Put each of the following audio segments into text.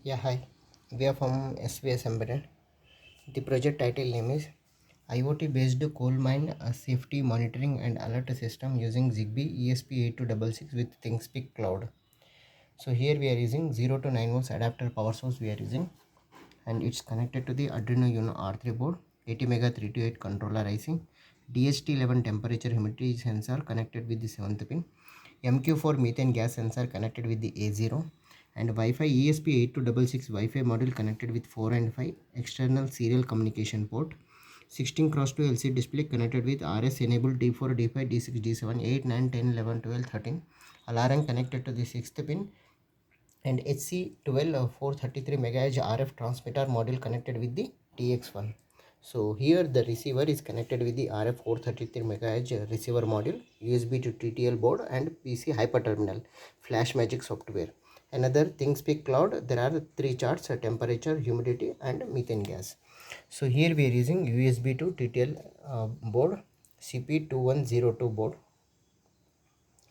Yeah, hi. We are from svsembedded. The project title name is IoT-based coal mine safety monitoring and alert system using Zigbee ESP8266 with ThingSpeak cloud. So here we are using 0 to 9 volts adapter power source we are using, and it's connected to the Arduino Uno R3 board, 80 mega 328 controller IC, DHT11 temperature humidity sensor connected with the 7th pin, MQ4 methane gas sensor connected with the A0, and Wi-Fi ESP8266 Wi-Fi module connected with 4 and 5 external serial communication port, 16 cross 2 LCD display connected with RS enabled D4, D5, D6, D7, 8, 9, 10, 11, 12, 13, alarm connected to the 6th pin, and HC12 433 MHz RF transmitter module connected with the TX1. So here the receiver is connected with the RF 433 MHz receiver module, USB to TTL board, and PC hyperterminal, Flash Magic software. Another ThingSpeak cloud, there are 3 charts: temperature, humidity, and methane gas. So here we are using USB to TTL board, CP2102 board,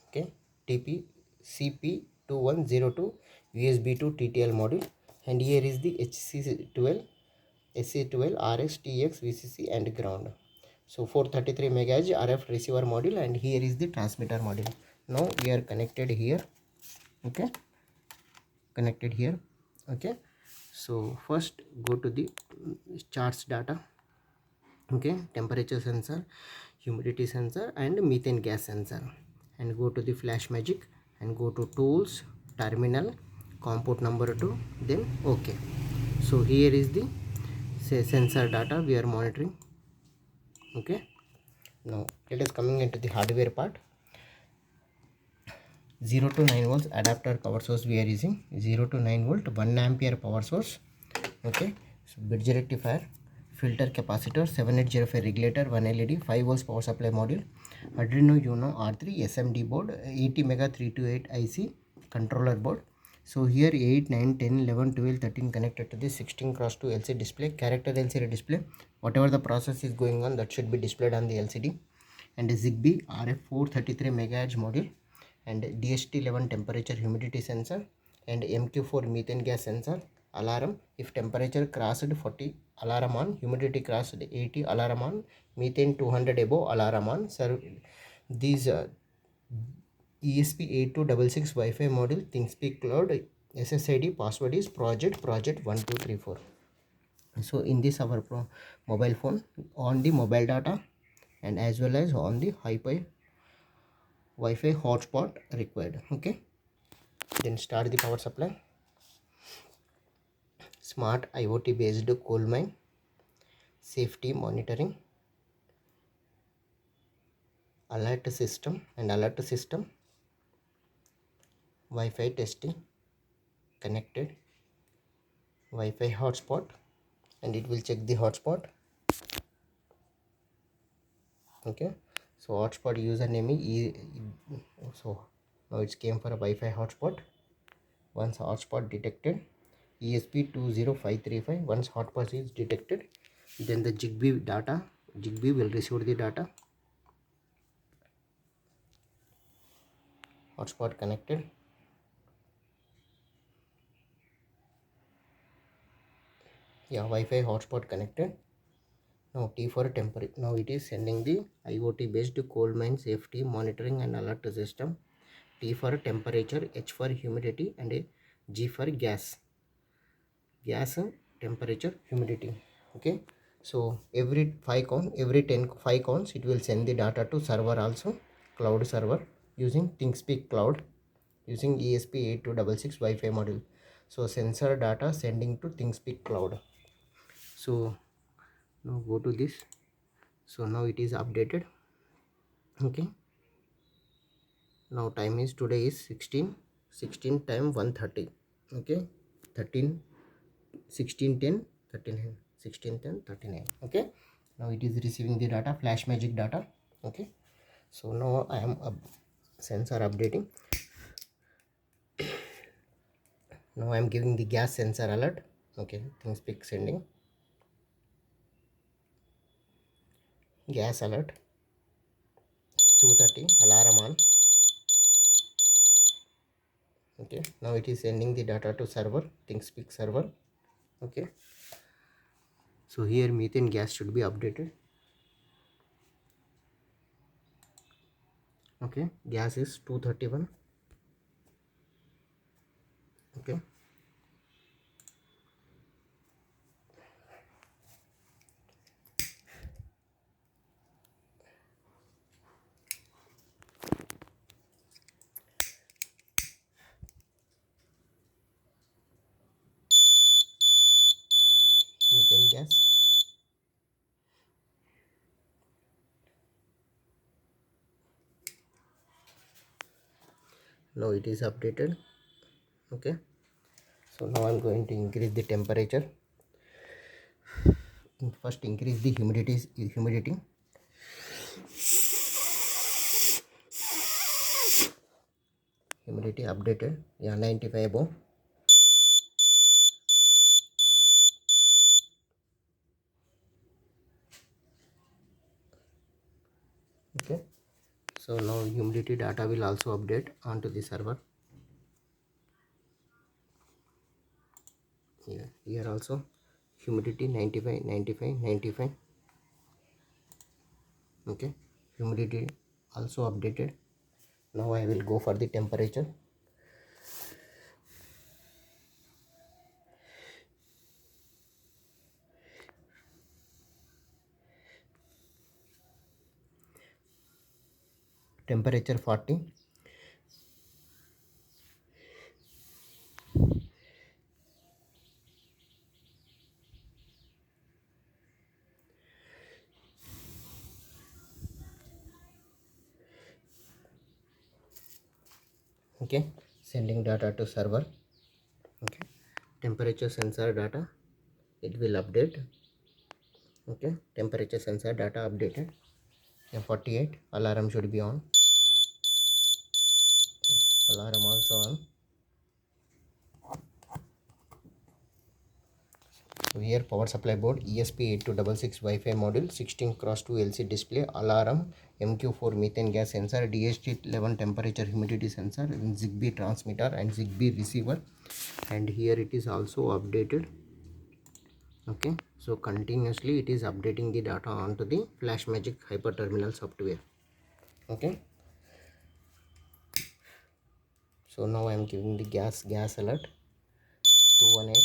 okay, CP2102 USB to TTL module, and here is the HC12 SC12 RX TX VCC and ground. So 433 MHz RF receiver module, and here is the transmitter module. Now we are connected here, okay, connected here, okay. So first go to the charts data, okay, temperature sensor, humidity sensor, and methane gas sensor, and go to the Flash Magic and go to tools, terminal, comport number 2, then okay. So here is the sensor data we are monitoring, okay. Now let us coming into the hardware part. 0 to 9 volts adapter power source we are using, 0 to 9 volt 1 ampere power source, okay. So bridge rectifier, filter capacitor, 7805 regulator, 1 LED, 5 volts power supply module, Arduino Uno R3 SMD board, 80 mega 328 IC controller board. So here 8, 9, 10, 11, 12, 13 connected to the 16 cross 2 LCD display, character LCD display. Whatever the process is going on, that should be displayed on the LCD. And a Zigbee RF 433 MHz module, and DHT11 temperature humidity sensor, and MQ4 methane gas sensor. Alarm: if temperature crossed 40, alarm on; humidity crossed 80, alarm on; methane 200 above, alarm on. So these ESP8266 Wi-Fi module, ThingSpeak cloud, SSID password is project1234. So in this our mobile phone, on the mobile data, and as well as on the Wi-Fi hotspot required, okay. Then start the power supply. Smart IoT based coal mine safety monitoring, alert system Wi-Fi testing, connected, Wi-Fi hotspot, and it will check the hotspot, okay. So hotspot username is so now it came for a Wi-Fi hotspot. Once hotspot detected, ESP20535, once hotspot is detected, then the Zigbee will receive the data. Hotspot connected, yeah, Wi-Fi hotspot connected. Now T for temperature. Now it is sending the IoT based coal mine safety monitoring and alert system. T for temperature, H for humidity, and a G for gas temperature humidity, okay. So every 5 count, every 5 counts, it will send the data to server, also cloud server, using ThingSpeak cloud, using ESP8266 Wi-Fi module. So sensor data sending to ThingSpeak cloud. So now go to this. So now it is updated, okay. Now time is, today is 16 time 1:30, okay. 13 16 10 39, 16 10 39, okay. Now it is receiving the data, Flash Magic data, okay. So now I am sensor updating. Now I am giving the gas sensor alert, okay. ThingSpeak sending gas alert, 2:30, alarm on, Okay, now it is sending the data to server, ThingSpeak server. Okay, so here methane gas should be updated. Okay, gas is 231. Okay, methane gas. Now it is updated. Okay, so now I'm going to increase the temperature. First increase the humidity. Humidity updated, yeah, 95 above. Okay, so now humidity data will also update onto the server. Here also humidity 95, 95, 95. Okay, humidity also updated. Now I will go for the temperature. Temperature 40. Okay, sending data to server. Okay, temperature sensor data, it will update. Okay, temperature sensor data updated. 48. Alarm should be on. Alarm also on. So here power supply board, ESP8266 Wi-Fi module, 16x2 LCD display, alarm, MQ4 methane gas sensor, DHT11 temperature humidity sensor, and Zigbee transmitter and Zigbee receiver. And here it is also updated. Okay, so continuously it is updating the data onto the FlashMagic hyperterminal software. Okay, so now I am giving the gas alert 218.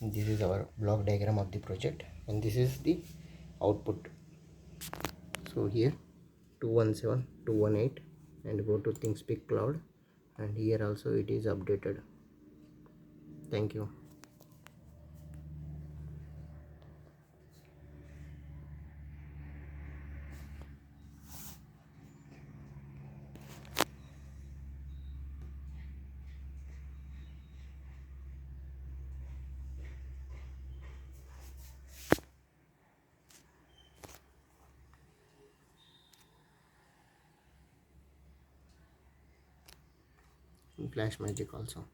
This is our block diagram of the project, and this is the output. So here 217, 218, and go to ThingSpeak cloud, and here also it is updated. Thank you. FlashMagic also.